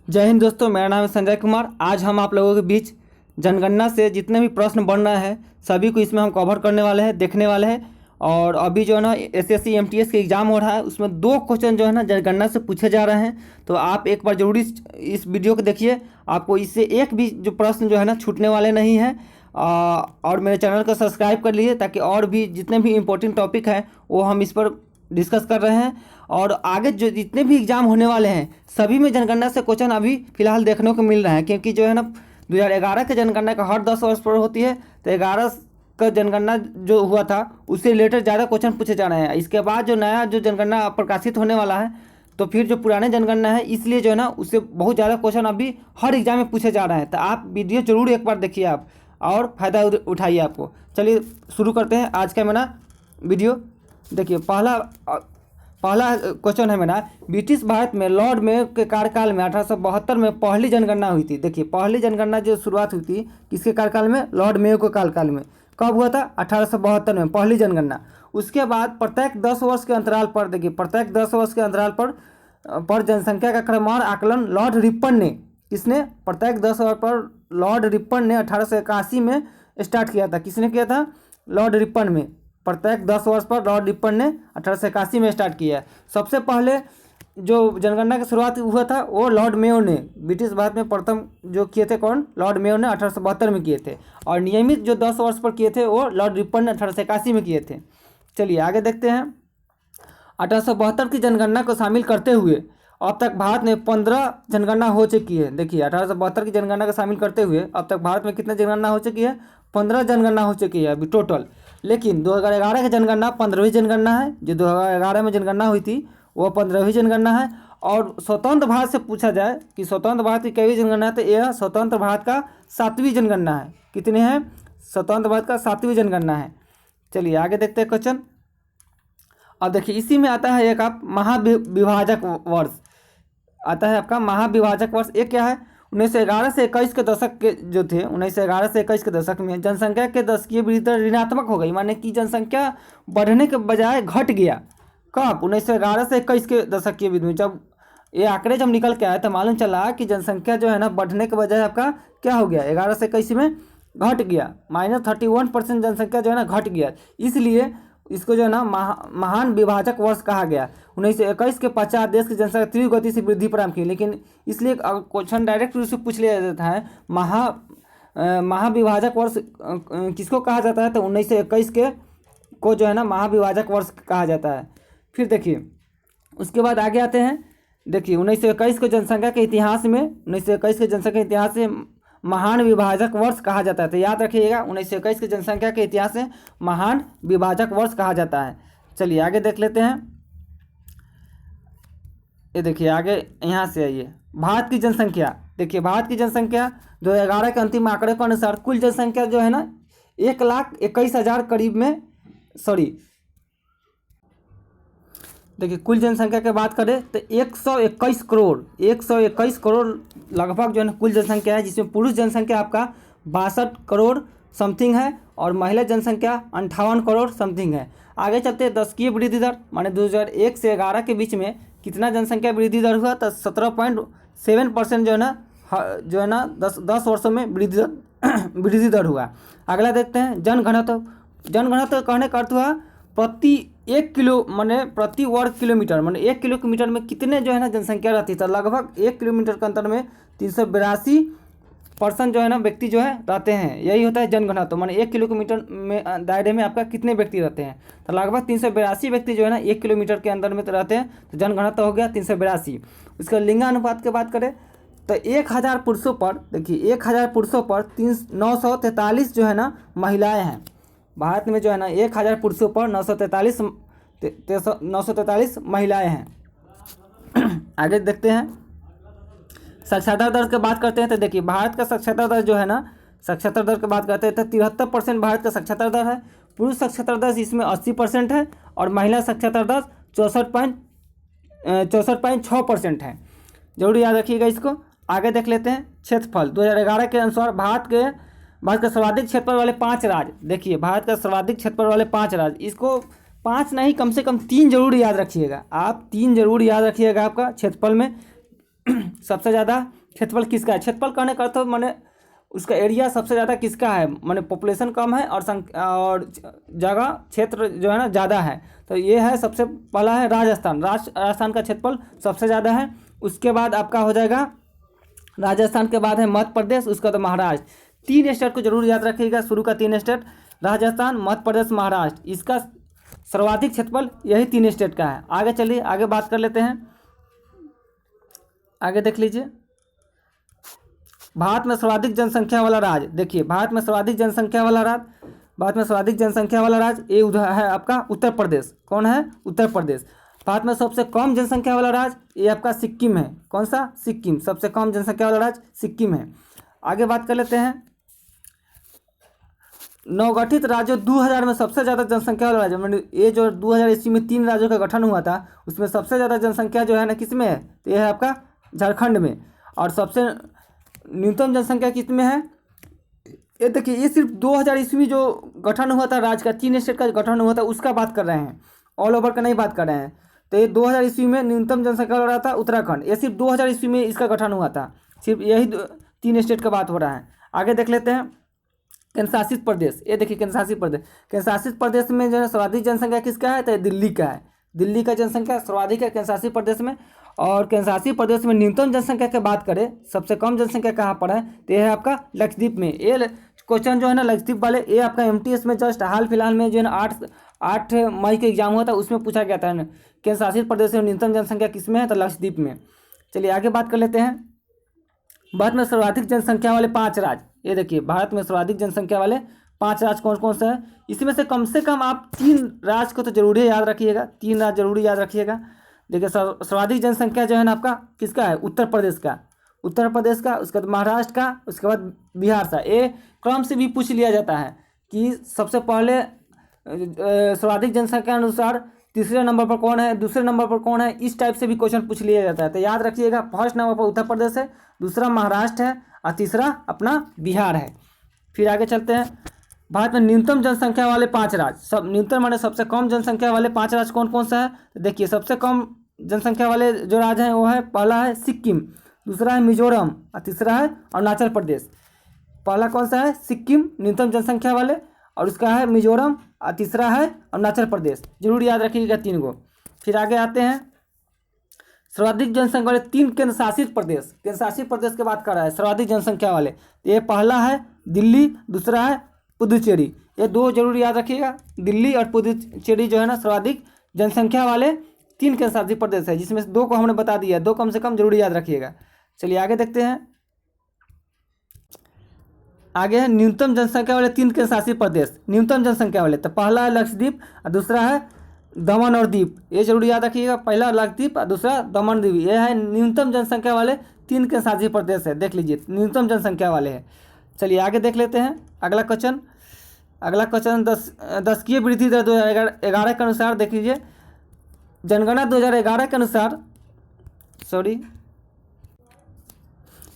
जय हिंद दोस्तों, मेरा नाम है संजय कुमार। आज हम आप लोगों के बीच जनगणना से जितने भी प्रश्न बन रहे हैं सभी को इसमें हम कवर करने वाले हैं, देखने वाले हैं। और अभी जो है ना एसएससी एमटीएस के एग्ज़ाम हो रहा है, उसमें 2 क्वेश्चन जो है ना जनगणना से पूछे जा रहे हैं। तो आप एक बार जरूर इस वीडियो को देखिए, आपको इससे एक भी जो प्रश्न जो है ना छूटने वाले नहीं हैं। और मेरे चैनल को सब्सक्राइब कर लीजिए ताकि और भी जितने भी इम्पोर्टेंट टॉपिक हैं वो हम इस पर डिस्कस कर रहे हैं। और आगे जो जितने भी एग्ज़ाम होने वाले हैं सभी में जनगणना से क्वेश्चन अभी फ़िलहाल देखने को मिल रहा है, क्योंकि जो है ना 2011 के जनगणना का हर 10 वर्ष पर होती है। तो 11 का जनगणना जो हुआ था उससे रिलेटेड ज़्यादा क्वेश्चन पूछे जा रहे हैं। इसके बाद जो नया जो जनगणना प्रकाशित होने वाला है तो फिर जो पुराने जनगणना है इसलिए जो है ना उससे बहुत ज़्यादा क्वेश्चन अभी हर एग्ज़ाम में पूछे जा रहे हैं। तो आप वीडियो ज़रूर एक बार देखिए आप और फ़ायदा उठाइए आपको। चलिए शुरू करते हैं आज का मेरा वीडियो। देखिए पहला क्वेश्चन है मेरा, ब्रिटिश भारत में लॉर्ड मेयो के कार्यकाल में 1872 में पहली जनगणना हुई थी। देखिए पहली जनगणना जो शुरुआत हुई थी किसके कार्यकाल में? लॉर्ड मेयो के कार्यकाल में। कब हुआ था? 1872 में पहली जनगणना। उसके बाद प्रत्येक 10 वर्ष के अंतराल पर, देखिए प्रत्येक 10 वर्ष के अंतराल पर जनसंख्या का क्रमवार आकलन लॉर्ड रिपन ने, किसने? प्रत्येक 10 वर्ष पर लॉर्ड रिपन ने 1881 में स्टार्ट किया था। किसने किया था? लॉर्ड रिपन में। प्रत्येक 10 वर्ष पर लॉर्ड रिपन ने 1881 में स्टार्ट किया है। सबसे पहले जो जनगणना की शुरुआत हुआ था वो लॉर्ड मेयो ने, ब्रिटिश भारत में प्रथम जो किए थे कौन? लॉर्ड मेयो ने 1872 में किए थे। और नियमित जो 10 वर्ष पर किए थे वो लॉर्ड रिपन ने 1881 में किए थे। चलिए आगे देखते हैं। 1872 की जनगणना को शामिल करते हुए अब तक भारत में 15 जनगणना हो चुकी है। देखिए 1872 की जनगणना को शामिल करते हुए अब तक भारत में कितने जनगणना हो चुकी है? 15 जनगणना हो चुकी है अभी टोटल। लेकिन 2011 की जनगणना 15वीं जनगणना है। जो 2011 में जनगणना हुई थी वो 15वीं जनगणना है। और स्वतंत्र भारत से पूछा जाए कि स्वतंत्र भारत की कईवीं जनगणना है, तो यह स्वतंत्र भारत का 7वीं जनगणना है। कितने हैं? स्वतंत्र भारत का 7वीं जनगणना है। चलिए आगे देखते हैं क्वेश्चन। अब देखिए इसी में आता है एक आप महाविभाजक वर्ष आता है आपका। महाविभाजक वर्ष एक क्या है? 1911 से 21 के दशक के जो थे, 1911 से 21 के दशक में जनसंख्या के दशकीय वृद्धि दर ऋणात्मक हो गई, माने कि जनसंख्या बढ़ने के बजाय घट गया। कब? 1911 से 21 के दशक की अवधि में जब ये आंकड़े जब निकल के आए तो मालूम चला कि जनसंख्या जो है ना बढ़ने के बजाय आपका क्या हो गया? 11 से 21 में घट गया। -31% जनसंख्या जो है ना घट गया। इसलिए इसको जो है ना महान विभाजक वर्ष कहा गया। 1921 के पश्चात देश की जनसंख्या तीव्र गति से वृद्धि प्रारंभ की। लेकिन इसलिए क्वेश्चन डायरेक्ट रूप से पूछ लिया जाता है महाविभाजक वर्ष किसको कहा जाता है? तो 1921 के को जो है ना महाविभाजक वर्ष कहा जाता है। फिर देखिए उसके बाद आगे आते हैं। देखिए 1921 को जनसंख्या के इतिहास में 1921 के जनसंख्या के इतिहास से महान विभाजक वर्ष कहा जाता है। तो याद रखिएगा 1921 की जनसंख्या के इतिहास से महान विभाजक वर्ष कहा जाता है। चलिए आगे देख लेते हैं। ये देखिए आगे यहाँ से आइए। भारत की जनसंख्या, देखिए भारत की जनसंख्या 2011 के अंतिम आंकड़े के अनुसार कुल जनसंख्या जो है ना 1,21,000 करीब में, देखिए कुल जनसंख्या की बात करें तो 121 करोड़ लगभग जो है ना कुल जनसंख्या है, जिसमें पुरुष जनसंख्या आपका 62 करोड़ समथिंग है और महिला जनसंख्या 58 करोड़ समथिंग है। आगे चलते हैं दशकीय वृद्धि दर, माने 2001 से 11 के बीच में कितना जनसंख्या वृद्धि दर हुआ? तो 17.7% जो है ना 10 वर्षों में वृद्धि दर हुआ। अगला देखते हैं जनघनत्व। जनघनत्व कहने का अर्थ हुआ प्रति 1 किलो माने प्रति वर्ग किलोमीटर, माने 1 किलोमीटर में कितने जो है ना जनसंख्या रहती है। तो लगभग 1 किलोमीटर के अंतर में 382% जो है ना व्यक्ति जो है रहते हैं। यही होता है जनघनत्व, माने 1 किलोमीटर में दायरे में आपका कितने व्यक्ति रहते हैं। तो लगभग 382 व्यक्ति जो है ना 1 किलोमीटर के अंदर में तो रहते हैं। तो जनघनत्व हो गया 382। उसका लिंगानुपात की बात करें तो 1000 पुरुषों पर, देखिए 1000 पुरुषों पर 943 जो है ना महिलाएँ हैं। भारत में जो है ना 1000 पुरुषों पर 943 महिलाएं हैं। आगे देखते हैं साक्षरता दर की बात करते हैं। तो देखिए भारत का साक्षरता दर जो है ना, साक्षरता दर की बात करते हैं तो 73% भारत का साक्षरता दर है। पुरुष साक्षरता दर इसमें 80% है और महिला साक्षरता दर 64.6% है। जरूर याद रखिएगा इसको। आगे देख लेते हैं क्षेत्रफल। 2011 के अनुसार भारत का सर्वाधिक क्षेत्रफल वाले 5 राज्य, देखिए भारत का सर्वाधिक क्षेत्रफल वाले 5 राज्य, इसको 5 नहीं कम से कम 3 जरूर याद रखिएगा आप। 3 जरूर याद रखिएगा आपका क्षेत्रफल में। सबसे ज़्यादा क्षेत्रफल किसका है। क्षेत्रफल कहने का तो माने उसका एरिया सबसे ज़्यादा किसका है, माने पॉपुलेशन कम है और जगह क्षेत्र जो है ना ज़्यादा है। तो ये है सबसे पहला है राजस्थान। राजस्थान का क्षेत्रफल सबसे ज़्यादा है। उसके बाद आपका हो जाएगा राजस्थान के बाद है मध्य प्रदेश, उसका तो महाराष्ट्र। 3 स्टेट को जरूर याद रखिएगा, शुरू का 3 स्टेट राजस्थान, मध्य प्रदेश, महाराष्ट्र। इसका सर्वाधिक क्षेत्रफल यही 3 स्टेट का है। आगे चलिए आगे बात कर लेते हैं। आगे देख लीजिए भारत में सर्वाधिक जनसंख्या वाला राज्य। देखिए भारत में सर्वाधिक जनसंख्या वाला राज्य, भारत में सर्वाधिक जनसंख्या वाला राज्य ये उधर है आपका उत्तर प्रदेश। कौन है, उत्तर प्रदेश। भारत में सबसे कम जनसंख्या वाला राज्य ये आपका सिक्किम है। कौन सा, सिक्किम। सबसे कम जनसंख्या वाला राज्य सिक्किम है। आगे बात कर लेते हैं नवगठित राज्यों 2000 में सबसे ज़्यादा जनसंख्या वाला राज्य, मतलब ये जो 2000 ईस्वी में 3 राज्यों का गठन हुआ था उसमें सबसे ज़्यादा जनसंख्या जो है ना किस में है, तो ये है आपका झारखंड में। और सबसे न्यूनतम जनसंख्या किस में है, ये देखिए ये सिर्फ 2000 ईस्वी जो गठन हुआ था राज्य का, 3 स्टेट का गठन हुआ था उसका बात कर रहे हैं, ऑल ओवर का नहीं बात कर रहे हैं। तो ये 2000 ईस्वी में न्यूनतम जनसंख्या वाला था उत्तराखंड। ये सिर्फ 2000 ईस्वी में इसका गठन हुआ था, सिर्फ यही 3 स्टेट का बात हो रहा है। आगे देख लेते हैं केंद्र शासित प्रदेश। ये देखिए केंद्र शासित प्रदेश, केंद्र शासित प्रदेश में जो है सर्वाधिक जनसंख्या किसका है, तो दिल्ली का है। दिल्ली का जनसंख्या सर्वाधिक है केंद्र शासित प्रदेश में। और केंद्र शासित प्रदेश में न्यूनतम जनसंख्या की बात करें, सबसे कम जनसंख्या कहाँ पर है, तो यह है आपका लक्षद्वीप में। ये क्वेश्चन जो है ना लक्षद्वीप वाले, ये आपका MTS में जस्ट हाल फिलहाल में जो है ना 8 मई के एग्जाम हुआ था उसमें पूछा गया था केंद्र शासित प्रदेश में न्यूनतम जनसंख्या किसमें है, तो लक्षद्वीप में। चलिए आगे बात कर लेते हैं भारत में सर्वाधिक जनसंख्या वाले 5 राज्य। ये देखिए भारत में सर्वाधिक जनसंख्या वाले 5 राज्य कौन कौन से हैं, इसमें से कम आप 3 राज्य को तो जरूर याद रखिएगा, 3 राज्य जरूर याद रखिएगा। देखिए सर्वाधिक जनसंख्या जो है ना आपका किसका है, उत्तर प्रदेश का, उत्तर प्रदेश का, उसके बाद महाराष्ट्र का, उसके बाद बिहार का। ये क्रम से भी पूछ लिया जाता है कि सबसे पहले सर्वाधिक जनसंख्या अनुसार तीसरे नंबर पर कौन है, दूसरे नंबर पर कौन है, इस टाइप से भी क्वेश्चन पूछ लिया जाता है। तो याद रखिएगा फर्स्ट नंबर पर उत्तर प्रदेश है, दूसरा महाराष्ट्र है और तीसरा अपना बिहार है। फिर आगे चलते हैं भारत में न्यूनतम जनसंख्या वाले 5 राज्य। सब न्यूनतम माने सबसे कम जनसंख्या वाले 5 राज्य कौन कौन सा है, तो देखिए सबसे कम जनसंख्या वाले जो राज्य हैं वो है, पहला है सिक्किम, दूसरा है मिजोरम और तीसरा है अरुणाचल प्रदेश। पहला कौन सा है, सिक्किम न्यूनतम जनसंख्या वाले, और उसका है मिजोरम और तीसरा है अरुणाचल प्रदेश। जरूर याद रखिएगा 3 को। फिर आगे आते हैं सर्वाधिक जनसंख्या वाले 3 केंद्र शासित प्रदेश। केंद्र शासित प्रदेश की बात कर रहा है सर्वाधिक जनसंख्या वाले, ये पहला है दिल्ली, दूसरा है पुदुचेरी। ये 2 जरूर याद रखिएगा, दिल्ली और पुदुचेरी जो है ना सर्वाधिक जनसंख्या वाले 3 केंद्र शासित प्रदेश है, जिसमें से 2 को हमने बता दिया, 2 कम से कम जरूर याद रखिएगा। चलिए आगे देखते हैं। आगे है न्यूनतम जनसंख्या वाले 3 केंद्र शासित प्रदेश। न्यूनतम जनसंख्या वाले तो पहला है लक्षद्वीप और दूसरा है दमन और दीप। ये जरूर याद रखिएगा, पहला लक्षद्वीप और दूसरा दमन द्वीप। ये है न्यूनतम जनसंख्या वाले 3 केंद्र शासित प्रदेश है, देख लीजिए न्यूनतम जनसंख्या वाले हैं। चलिए आगे देख लेते हैं अगला क्वेश्चन। अगला क्वेश्चन 10वीं वृद्धि दर 2011 के अनुसार देख लीजिए, जनगणना 2011 के अनुसार,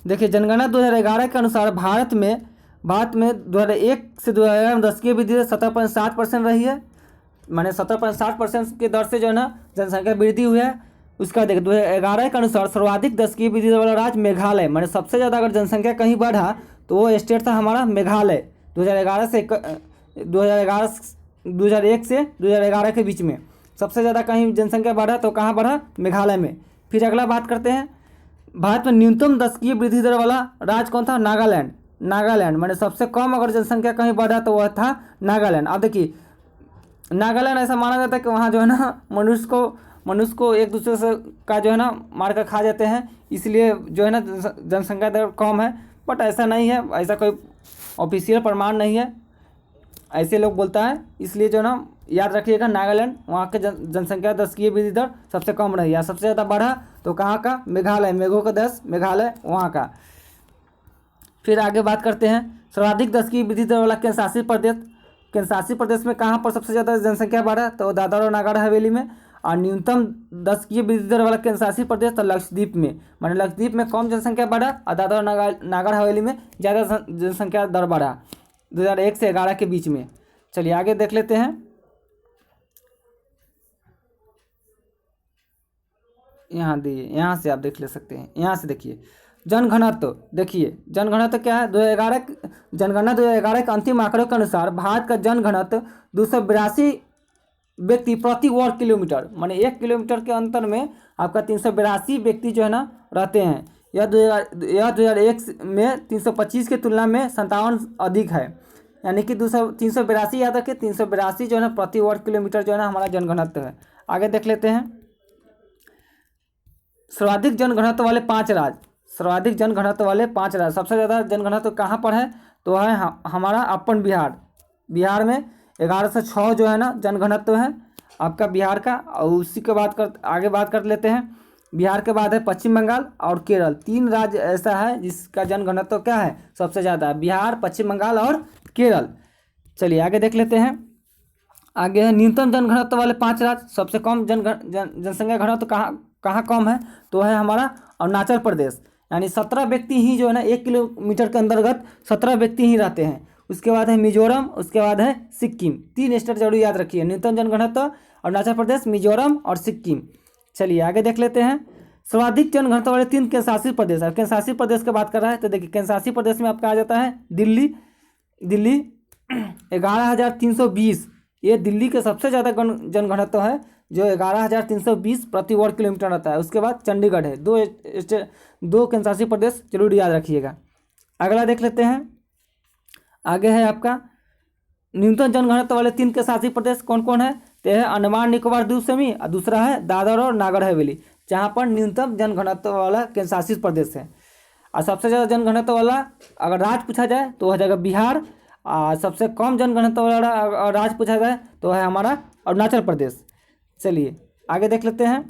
देखिए जनगणना 2011 के अनुसार भारत में 2001 से 2011 में 10वीं वृद्धि दर 17.7% रही है, माने 17.7% की दर से जो है ना जनसंख्या वृद्धि हुई है। उसका देखिए 2011 के अनुसार सर्वाधिक 10वीं वृद्धि दर वाला राज्य मेघालय, माने सबसे ज़्यादा अगर जनसंख्या कहीं बढ़ा तो वो स्टेट था हमारा मेघालय। 2001 से 2011 के बीच में सबसे ज़्यादा कहीं जनसंख्या बढ़ा तो कहाँ बढ़ा, मेघालय में। फिर अगला बात करते हैं भारत में न्यूनतम 10वीं वृद्धि दर वाला राज्य कौन था, नागालैंड। नागालैंड माने सबसे कम अगर जनसंख्या कहीं बढ़ा तो वह था नागालैंड। अब देखिए नागालैंड ऐसा माना जाता है कि वहाँ जो है ना मनुष्य को एक दूसरे से का जो है ना मार कर खा जाते हैं, इसलिए जो है ना जनसंख्या दर कम है। बट ऐसा नहीं है, ऐसा कोई ऑफिशियल प्रमाण नहीं है, ऐसे लोग बोलता है, इसलिए जो ना याद रखिएगा नागालैंड वहाँ के जनसंख्या 10वीं वृद्धि दर सबसे कम रही है। सबसे ज़्यादा बढ़ा तो कहाँ का, मेघालय, मेघों का देश मेघालय वहाँ का। फिर आगे बात करते हैं सर्वाधिक 10वीं वृद्धि दर वाला केंद्र शासित प्रदेश। केंद्र शासित प्रदेश में कहाँ पर सबसे ज़्यादा जनसंख्या बढ़ा, तो दादरा और नगर हवेली में। और न्यूनतम 10वीं वृद्धि दर वाला केंद्र शासित प्रदेश तो लक्षद्वीप में, माने लक्षद्वीप में कम जनसंख्या बढ़ा और दादरा और नगर हवेली में ज़्यादा जनसंख्या दर बढ़ा 2001 से 2011 के बीच में। चलिए आगे देख लेते हैं। यहाँ दिए, यहाँ से आप देख ले सकते हैं। यहाँ से देखिए जनघनत्व, देखिए जनघनत्व क्या है, 2011 जनगणना 2011 के अंतिम आंकड़ों के अनुसार भारत का जनघनत्व 282 व्यक्ति प्रति वर्ग किलोमीटर, माने 1 किलोमीटर के अंतर में आपका 382 व्यक्ति जो है ना रहते हैं। यह 2001 में 325 की तुलना में 57 अधिक है, यानी कि 382 याद रखिए, 382 जो है ना प्रति वर्ग किलोमीटर जो है ना हमारा जनघनत्व है। आगे देख लेते हैं सर्वाधिक जनघनत्व वाले 5 राज्य। सर्वाधिक जनघनत्व वाले 5 राज्य, सबसे ज़्यादा जनघनत्व कहाँ पर है, तो है हमारा अपन बिहार। बिहार में 1106 जो है ना जनघनत्व है आपका बिहार का। और उसी के आगे बात कर लेते हैं। बिहार के बाद है पश्चिम बंगाल और केरल। 3 राज्य ऐसा है जिसका जनघनत्व क्या है सबसे ज़्यादा, बिहार, पश्चिम बंगाल और केरल। चलिए आगे देख लेते हैं। आगे है न्यूनतम जनघनत्व वाले 5 राज्य। सबसे कम जनसंख्या घनत्व कहाँ कम है, तो है हमारा अरुणाचल प्रदेश, यानी 17 व्यक्ति ही जो है ना 1 किलोमीटर के अंतर्गत 17 व्यक्ति ही रहते हैं। उसके बाद है मिजोरम, उसके बाद है सिक्किम। 3 स्टेट जरूर याद रखिए, न्यूनतम जनघनत्व अरुणाचल प्रदेश, मिजोरम और सिक्किम। चलिए आगे देख लेते हैं। सर्वाधिक जनघनत्व वाले 3 केंद्रशासित प्रदेश। अब केंद्रशासित प्रदेश की बात कर रहा है तो देखिए केंद्रशासित प्रदेश में आपका आ जाता है दिल्ली। दिल्ली 11,320, ये दिल्ली के सबसे ज़्यादा जनघनत्व है जो 11,320 प्रति वर्ग किलोमीटर रहता है। उसके बाद चंडीगढ़ है। 2 केंद्रशासित प्रदेश जरूर याद रखिएगा। अगला देख लेते हैं। आगे है आपका न्यूनतम जनघनत्व वाले 3 केंद्रशासित प्रदेश कौन कौन है, तो है अंडमान निकोबार द्वीप समूह और दूसरा है दादर और नागर हवेली, जहाँ पर न्यूनतम जनघनत्व वाला केंद्रशासित प्रदेश है। और सबसे ज़्यादा जनघनत्व वाला अगर राज्य पूछा जाए तो हो जाएगा बिहार। और सबसे कम जनघनत्व वाला राज्य पूछा जाए तो है हमारा अरुणाचल प्रदेश। चलिए आगे देख लेते हैं।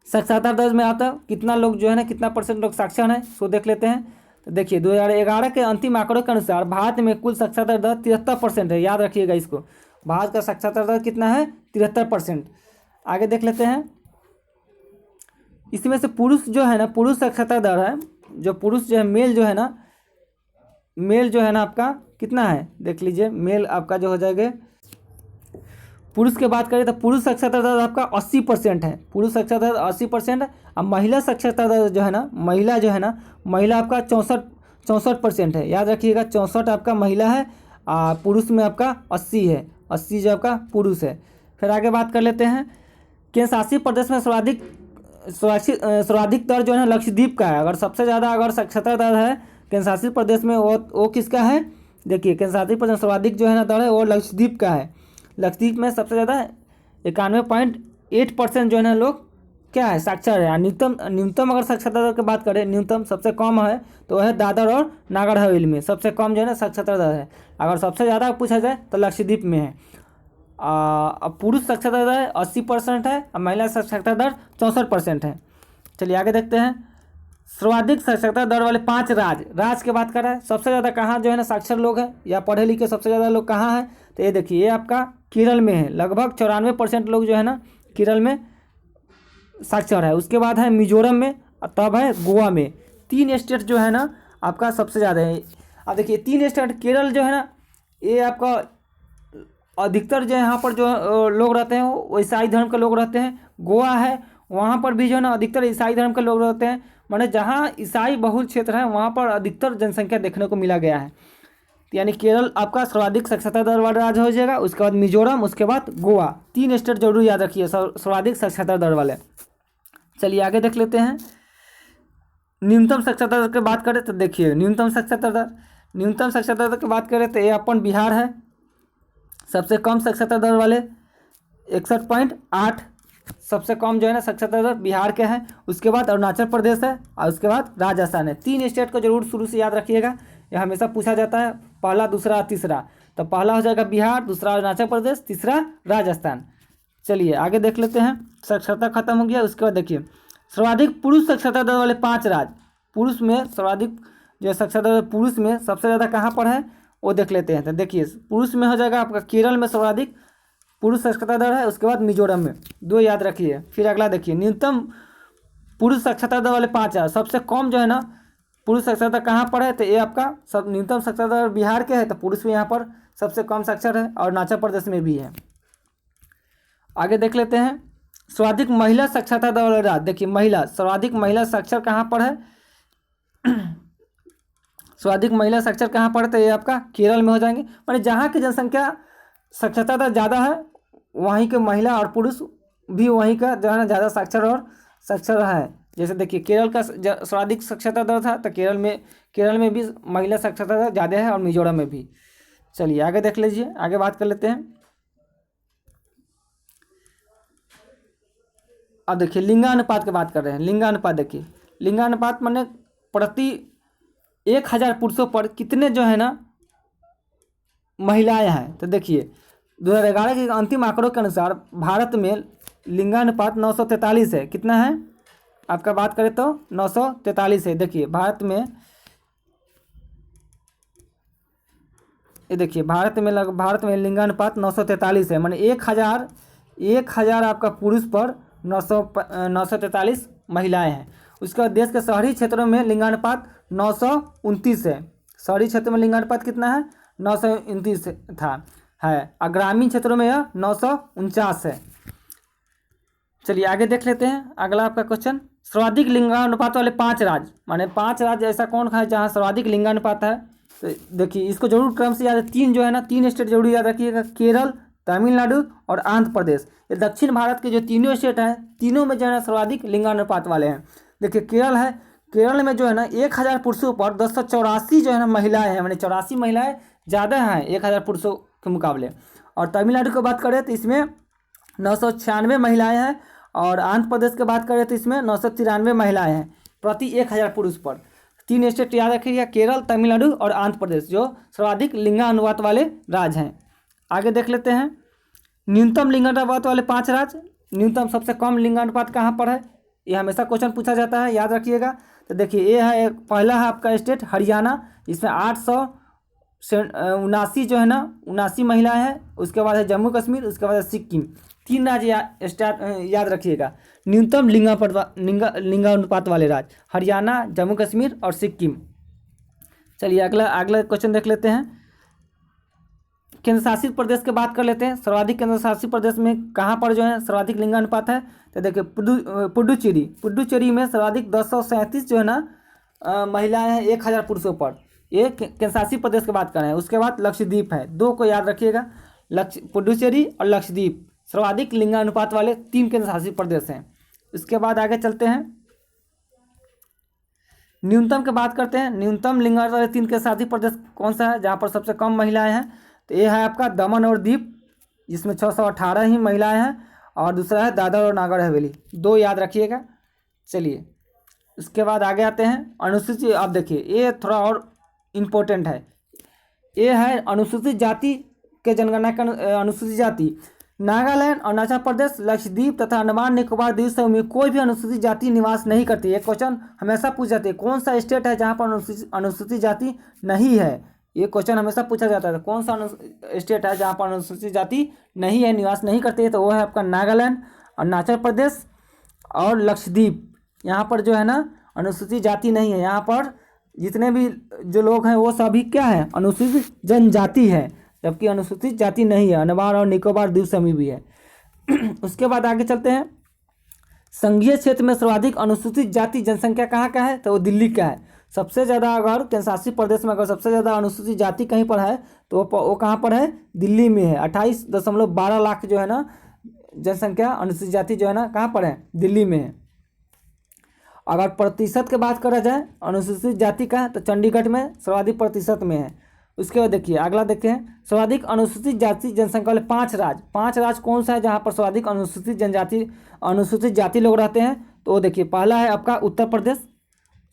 साक्षरता दर में आता कितना लोग जो है ना कितना % लोग साक्षर हैं, सो देख लेते हैं। तो देखिए 2011 के अंतिम आंकड़ों के अनुसार भारत में कुल साक्षरता दर 73% है। याद रखिएगा इसको, भारत का साक्षरता दर कितना है, 73%। आगे देख लेते हैं। इसमें से पुरुष जो है ना, पुरुष साक्षरता दर है, जो पुरुष जो है मेल जो है ना आपका कितना है, देख लीजिए। मेल आपका जो हो जाएगा, पुरुष की बात करें तो पुरुष साक्षरता दर आपका 80% है। पुरुष साक्षरता दर 80% है। अब महिला साक्षरता दर जो है ना, महिला आपका 64% है। याद रखिएगा 64 आपका महिला है, पुरुष में आपका 80 है। 80 जो आपका पुरुष है। फिर आगे बात कर लेते हैं। केंद्रशासित प्रदेश में सर्वाधिक दर जो है ना लक्षद्वीप का है। अगर सबसे ज़्यादा अगर साक्षरता दर है केंद्रशासित प्रदेश में वो किसका है, देखिए केंद्रशासित प्रदेश सर्वाधिक जो है ना दर है वो लक्षद्वीप का है। लक्षद्वीप में सबसे ज़्यादा 91.8% जो है ना लोग क्या है साक्षर है। न्यूनतम अगर साक्षरता दर की बात करें, न्यूनतम सबसे कम है तो है दादर और नागर हवेली में सबसे कम जो है ना साक्षरता दर है। अगर सबसे ज़्यादा पूछा जाए तो लक्षद्वीप में है। अब पुरुष साक्षरता दर 80% है और महिला साक्षरता दर 64% है। चलिए आगे देखते हैं। सर्वाधिक साक्षरता दर वाले 5 राज्य की बात कर रहा है। सबसे ज़्यादा कहाँ जो है ना साक्षर लोग हैं या पढ़े लिखे सबसे ज़्यादा लोग कहाँ हैं, तो ये देखिए ये आपका केरल में है। लगभग 94% लोग जो है ना केरल में साक्षर है। उसके बाद है मिजोरम में, तब है गोवा में। 3 स्टेट जो है ना आपका सबसे ज़्यादा है। अब देखिए 3 स्टेट, केरल जो है ना ये आपका अधिकतर जो यहाँ पर जो लोग रहते हैं वो ईसाई धर्म के लोग रहते हैं। गोवा है, वहाँ पर भी जो है ना अधिकतर ईसाई धर्म के लोग रहते हैं। माने जहाँ ईसाई बहुल क्षेत्र है वहाँ पर अधिकतर जनसंख्या देखने को मिला गया है। यानी केरल आपका सर्वाधिक साक्षरता दर वाला राज्य हो जाएगा। उसके बाद मिजोरम, उसके बाद गोवा। 3 स्टेट जरूर याद रखिए सर्वाधिक साक्षरता दर वाले। चलिए आगे देख लेते हैं। न्यूनतम साक्षरता दर की बात करें तो देखिए न्यूनतम साक्षरता दर की बात करें तो ये अपन बिहार है। सबसे कम साक्षरता दर वाले 61.8 सबसे कम जो है ना साक्षरता दर बिहार के हैं। उसके बाद अरुणाचल प्रदेश है और उसके बाद राजस्थान है। 3 स्टेट को जरूर शुरू से याद रखिएगा, यह हमेशा पूछा जाता है, पहला, दूसरा, तीसरा। तो पहला हो जाएगा बिहार, दूसरा अरुणाचल प्रदेश, तीसरा राजस्थान। चलिए आगे देख लेते हैं। साक्षरता खत्म हो गया। उसके बाद देखिए सर्वाधिक पुरुष साक्षरता दर वाले 5 राज्य। पुरुष में सर्वाधिक जो साक्षरता दर पुरुष में सबसे ज़्यादा कहाँ पर है वो देख लेते हैं। तो देखिए पुरुष में हो जाएगा आपका केरल में सर्वाधिक पुरुष साक्षरता दर है। उसके बाद मिजोरम में। 2 याद रखिए। फिर अगला देखिए न्यूनतम पुरुष साक्षरता दर वाले 5 राज्य। सबसे कम जो है ना पुरुष साक्षरता कहाँ पर है, तो ये आपका सब न्यूनतम साक्षरता दर बिहार के है, तो पुरुष भी यहाँ पर सबसे कम साक्षर है और अरुणाचल प्रदेश में भी है। आगे देख लेते हैं। सर्वाधिक महिला साक्षरता दर वाला राज्य, देखिए महिला सर्वाधिक महिला साक्षर कहाँ पर है? सर्वाधिक महिला साक्षर कहाँ पर है? तो ये आपका केरल में हो जाएंगे। माने जहाँ की जनसंख्या साक्षरता दर ज़्यादा है वहीं के महिला और पुरुष भी वहीं का जो है ना ज़्यादा साक्षर है। जैसे देखिए केरल का सर्वाधिक साक्षरता दर था, तो केरल में भी महिला साक्षरता दर ज़्यादा है और मिजोरम में भी। चलिए आगे देख लीजिए, आगे बात कर लेते हैं। अब देखिए लिंगानुपात की बात कर रहे हैं। लिंगानुपात देखिए, लिंगानुपात माने प्रति 1000 पुरुषों पर कितने जो है ना महिलाएं हैं। तो देखिए 2011 के अंतिम आंकड़ों के अनुसार भारत में लिंगानुपात 943 है। कितना है आपका बात करें तो 943 है। देखिए भारत में, ये देखिए भारत में लिंगानुपात 943 है। माने 1000 आपका पुरुष पर 943 महिलाएं हैं। उसके बाद देश के शहरी क्षेत्रों में लिंगानुपात 929 है। शहरी क्षेत्र में लिंगानुपात कितना है? 929 है और ग्रामीण क्षेत्रों में यह 949 है। चलिए आगे देख लेते हैं अगला आपका क्वेश्चन। सर्वाधिक लिंगानुपात वाले 5 राज्य, माने 5 राज्य ऐसा कौन है जहाँ सर्वाधिक लिंगानुपात है? तो देखिए इसको जरूर क्रम से याद, 3 जो है ना 3 स्टेट जरूर याद रखिएगा, केरल, तमिलनाडु और आंध्र प्रदेश। ये दक्षिण भारत के जो तीनों स्टेट हैं, तीनों में जो है ना सर्वाधिक लिंगानुपात वाले हैं। देखिए केरल है, केरल में जो है ना 1000 पुरुषों पर 284 जो है ना महिलाएं हैं, मैंने 84 महिलाएं ज़्यादा हैं 1000 पुरुषों के मुकाबले। और तमिलनाडु की बात करें तो इसमें 996 महिलाएं हैं और आंध्र प्रदेश की बात करें तो इसमें 993 महिलाएं हैं प्रति 1000 पुरुष पर। 3 स्टेट याद रखिएगा, केरल, तमिलनाडु और आंध्र प्रदेश, जो सर्वाधिक लिंगानुपात वाले राज्य हैं। आगे देख लेते हैं न्यूनतम लिंगानुपात वाले 5 राज्य। न्यूनतम सबसे कम लिंगानुपात कहाँ पर है? ये हमेशा क्वेश्चन पूछा जाता है, याद रखिएगा। तो देखिए ये है, पहला है आपका स्टेट हरियाणा, इसमें 879 जो है ना 79 महिलाएं हैं। उसके बाद है जम्मू कश्मीर, उसके बाद है सिक्किम। 3 राज्य याद रखिएगा न्यूनतम लिंगानुपात वाले राज्य, हरियाणा, जम्मू कश्मीर और सिक्किम। चलिए अगला क्वेश्चन देख लेते हैं। केंद्र शासित प्रदेश की बात कर लेते हैं। सर्वाधिक केंद्र शासित प्रदेश में कहाँ पर जो है सर्वाधिक लिंगानुपात है? तो देखिए पुडुचेरी में सर्वाधिक 237 जो है ना महिलाएं हैं 1000 पुरुषों पर। ये केंद्र शासित प्रदेश की बात कर रहे हैं। उसके बाद लक्षद्वीप है, 2 को याद रखिएगा, पुडुचेरी और लक्षद्वीप सर्वाधिक लिंगानुपात वाले 3 केंद्र शासित प्रदेश हैं। इसके बाद आगे चलते हैं, न्यूनतम की बात करते हैं। न्यूनतम लिंगानुपात वाले 3 केंद्र शासित प्रदेश कौन सा है जहाँ पर सबसे कम महिलाएं हैं? तो ये है आपका दमन और दीव, जिसमें 618 ही महिलाएं हैं, और दूसरा है दादर और नागर हवेली, 2 याद रखिएगा। चलिए उसके बाद आगे आते हैं अनुसूचित। आप देखिए ये थोड़ा और इम्पोर्टेंट है, ये है अनुसूचित जाति के जनगणना का। अनुसूचित जाति नागालैंड, अरुणाचल प्रदेश, लक्षद्वीप तथा अंडमान निकोबार द्वीप समूह में कोई भी अनुसूचित जाति निवास नहीं करती है। क्वेश्चन हमेशा पूछ जाते हैं कौन सा स्टेट है जहाँ पर अनुसूचित जाति नहीं है? ये क्वेश्चन हमेशा पूछा जाता है, कौन सा स्टेट है जहाँ पर अनुसूचित जाति नहीं है, निवास नहीं करती है? तो वो है आपका नागालैंड, अरुणाचल प्रदेश और लक्षद्वीप। यहाँ पर जो है ना अनुसूचित जाति नहीं है। यहाँ पर जितने भी जो लोग हैं वो सभी क्या है? अनुसूचित जनजाति है, जबकि अनुसूचित जाति नहीं है। अंडमान और निकोबार द्वीप समूह भी है। उसके बाद आगे चलते हैं, संघीय क्षेत्र में सर्वाधिक अनुसूचित जाति जनसंख्या कहाँ का है? तो वो दिल्ली का है। सबसे ज़्यादा अगर केंद्र शासित प्रदेश में अगर सबसे ज़्यादा अनुसूचित जाति कहीं पर है तो वो कहाँ पर है? दिल्ली में है। 28.12 लाख जो है ना जनसंख्या अनुसूचित जाति जो है ना कहाँ पर है? दिल्ली में है। अगर प्रतिशत की बात करा जाए अनुसूचित जाति का, तो चंडीगढ़ में सर्वाधिक प्रतिशत में है। उसके बाद देखिए अगला देखते हैं, सर्वाधिक अनुसूचित जाति जनसंख्या वाले 5 राज्य। 5 राज्य कौन सा है जहाँ पर सर्वाधिक अनुसूचित जाति लोग रहते हैं? तो वो देखिए पहला है आपका उत्तर प्रदेश,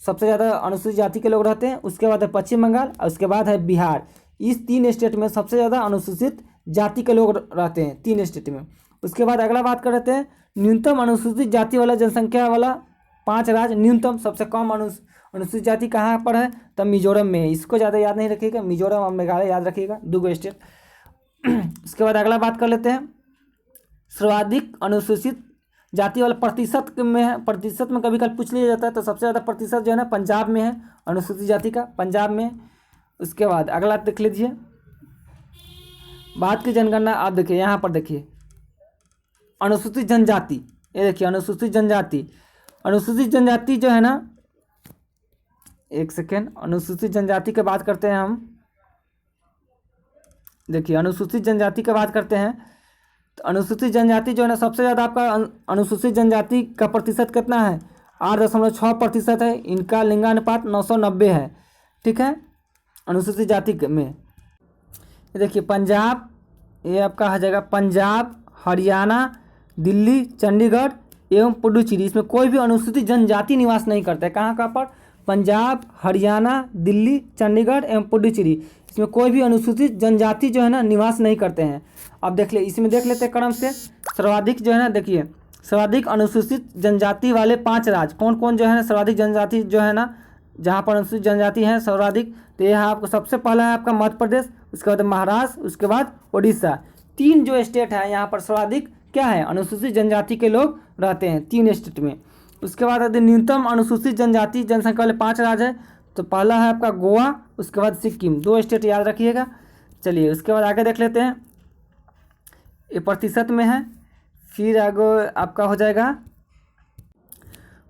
सबसे ज़्यादा अनुसूचित जाति के लोग रहते हैं। उसके बाद है पश्चिम बंगाल और उसके बाद है बिहार। इस 3 स्टेट में सबसे ज़्यादा अनुसूचित जाति के लोग रहते हैं, 3 स्टेट में। उसके बाद अगला बात कर लेते हैं न्यूनतम अनुसूचित जाति वाला जनसंख्या वाला 5 राज्य। न्यूनतम सबसे कम अनुसूचित जाति कहाँ पर है? तब मिजोरम में है। इसको ज़्यादा याद नहीं रखिएगा, मिजोरम और मेघालय याद रखिएगा, 2 स्टेट। उसके बाद अगला बात कर लेते हैं सर्वाधिक अनुसूचित जाति वाला प्रतिशत में है। प्रतिशत में कभी कभी पूछ लिया जाता है, तो सबसे ज़्यादा प्रतिशत जो है ना पंजाब में है अनुसूचित जाति का, पंजाब में। उसके बाद अगला देख लीजिए, बात की जनगणना। आप देखिए यहाँ पर देखिए अनुसूचित जनजाति, ये देखिए अनुसूचित जनजाति। अनुसूचित जनजाति जो है ना, एक सेकेंड, अनुसूचित जनजाति की बात करते हैं हम। देखिए अनुसूचित जनजाति की बात करते हैं तो अनुसूचित जनजाति जो है ना, सबसे ज़्यादा आपका अनुसूचित जनजाति का प्रतिशत कितना है, 8.6% है। इनका लिंगानुपात 990 है। ठीक है, अनुसूचित जाति में ये देखिए पंजाब, ये आपका आ जाएगा पंजाब, हरियाणा, दिल्ली, चंडीगढ़ एवं पुडुचेरी, इसमें कोई भी अनुसूचित जनजाति निवास नहीं करता है। कहाँ कहाँ पर, पंजाब, हरियाणा, दिल्ली, चंडीगढ़ एवं पुडुचेरी, इसमें कोई भी अनुसूचित जनजाति जो है ना निवास नहीं करते हैं। अब देख ले, इसमें देख लेते हैं क्रम से सर्वाधिक जो है ना, देखिए सर्वाधिक अनुसूचित जनजाति वाले 5 राज्य कौन कौन जो है ना, सर्वाधिक जनजाति जो है ना, जहाँ पर अनुसूचित जनजाति है सर्वाधिक, तो यहाँ आपको सबसे पहला है आपका मध्य प्रदेश, उसके बाद महाराष्ट्र, उसके बाद उड़ीसा। 3 जो स्टेट है यहाँ पर सर्वाधिक क्या है, अनुसूचित जनजाति के लोग रहते हैं 3 स्टेट में। उसके बाद यदि न्यूनतम अनुसूचित जनजाति जनसंख्या वाले 5 राज्य है तो पहला है आपका गोवा, उसके बाद सिक्किम। 2 स्टेट याद रखिएगा। चलिए उसके बाद आगे देख लेते हैं, ये प्रतिशत में है, फिर आगे आपका हो जाएगा।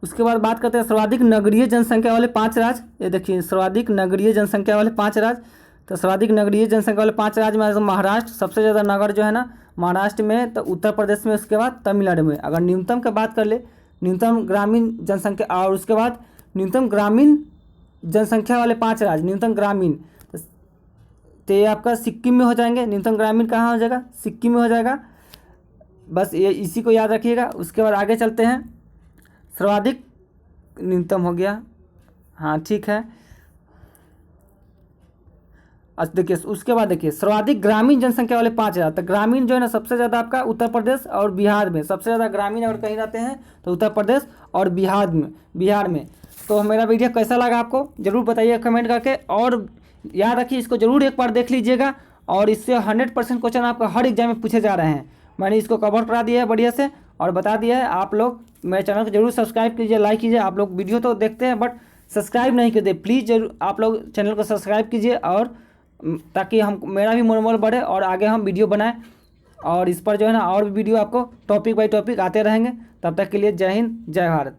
उसके बाद बात करते हैं सर्वाधिक नगरीय जनसंख्या वाले 5 राज्य। ये देखिए सर्वाधिक नगरीय जनसंख्या वाले 5 राज्य, तो सर्वाधिक नगरीय जनसंख्या वाले 5 राज्य में महाराष्ट्र, सबसे ज़्यादा नगर जो है ना महाराष्ट्र में, तो उत्तर प्रदेश में, उसके बाद तमिलनाडु में। अगर न्यूनतम की बात कर ले, न्यूनतम ग्रामीण जनसंख्या, और उसके बाद न्यूनतम ग्रामीण जनसंख्या वाले 5 राज्य, न्यूनतम ग्रामीण, तो ये आपका सिक्किम में हो जाएंगे। न्यूनतम ग्रामीण कहाँ हो जाएगा, सिक्किम में हो जाएगा। बस ये इसी को याद रखिएगा। उसके बाद आगे चलते हैं, सर्वाधिक न्यूनतम हो गया, हाँ ठीक है। अच्छा देखिए उसके बाद देखिए सर्वाधिक ग्रामीण जनसंख्या वाले 5 राज्य, तो ग्रामीण जो है ना सबसे ज़्यादा आपका उत्तर प्रदेश और बिहार में, सबसे ज़्यादा ग्रामीण अगर कहीं रहते हैं तो उत्तर प्रदेश और बिहार में। तो मेरा वीडियो कैसा लगा आपको ज़रूर बताइए कमेंट करके, और याद रखिए इसको ज़रूर एक बार देख लीजिएगा, और इससे 100% क्वेश्चन आपका हर एग्जाम में पूछे जा रहे हैं। मैंने इसको कवर करा दिया है बढ़िया से और बता दिया है। आप लोग मेरे चैनल को जरूर सब्सक्राइब कीजिए, लाइक कीजिए। आप लोग वीडियो तो देखते हैं बट सब्सक्राइब नहीं करते, प्लीज़ जरूर आप लोग चैनल को सब्सक्राइब कीजिए, और ताकि हम मेरा भी मनोबल बढ़े और आगे हम वीडियो बनाएं, और इस पर जो है ना और भी वीडियो आपको टॉपिक बाय टॉपिक आते रहेंगे। तब तक के लिए जय हिंद, जय भारत।